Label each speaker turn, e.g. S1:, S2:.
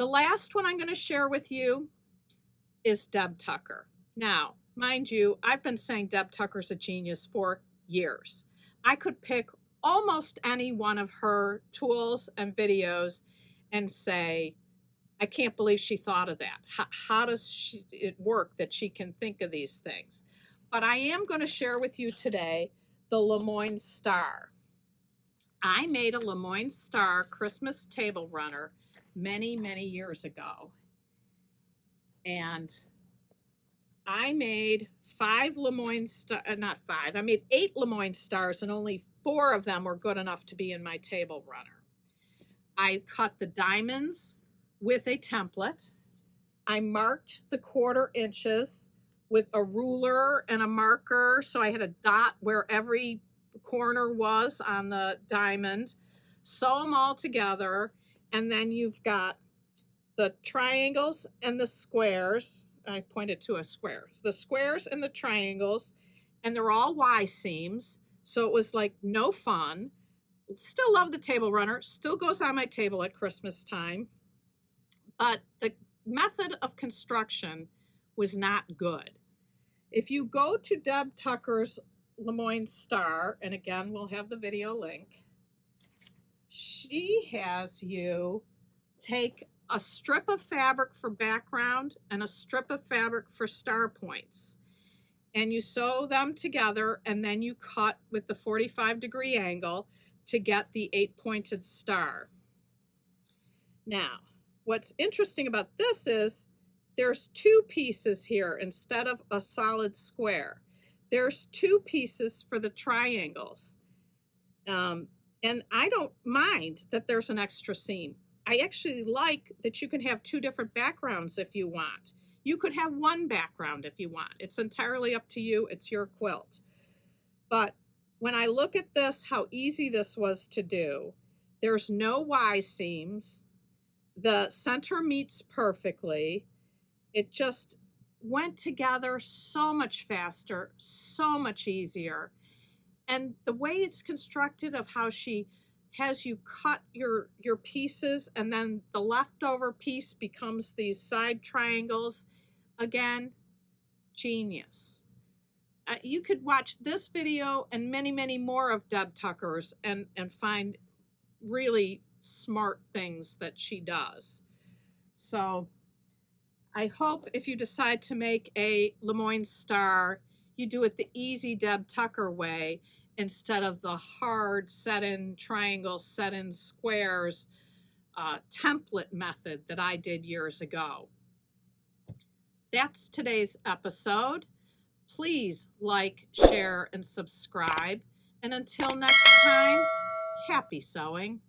S1: The last one I'm going to share with you is Deb Tucker. Now, mind you, I've been saying Deb Tucker's a genius for years. I could pick almost any one of her tools and videos and say, I can't believe she thought of that. How does it work that she can think of these things? But I am going to share with you today the Lemoyne Star. I made a Lemoyne Star Christmas table runner many, many years ago. And I made I made 8 Lemoyne Stars, and only 4 of them were good enough to be in my table runner. I cut the diamonds with a template. I marked the 1/4 inches with a ruler and a marker, so I had a dot where every corner was on the diamond. Sew them all together, and then you've got the triangles and the squares. I pointed to a square. The squares and the triangles, and they're all Y seams, so it was like no fun. Still love the table runner, still goes on my table at Christmas time, but the method of construction was not good. If you go to Deb Tucker's Lemoyne Star, and again, we'll have the video link, she has you take a strip of fabric for background and a strip of fabric for star points. And you sew them together, and then you cut with the 45-degree angle to get the 8-pointed star. Now, what's interesting about this is there's 2 pieces here instead of a solid square. There's 2 pieces for the triangles. And I don't mind that there's an extra seam. I actually like that you can have 2 different backgrounds if you want. You could have 1 background if you want. It's entirely up to you. It's your quilt. But when I look at this, how easy this was to do, there's no Y seams. The center meets perfectly. It just went together so much faster, so much easier. And the way it's constructed of how she has you cut your pieces, and then the leftover piece becomes these side triangles. Again, genius. You could watch this video and many, many more of Deb Tucker's and find really smart things that she does. So I hope if you decide to make a Lemoyne Star, you do it the easy Deb Tucker way instead of the hard set-in triangles, set-in squares template method that I did years ago. That's today's episode. Please like, share, and subscribe. And until next time, happy sewing.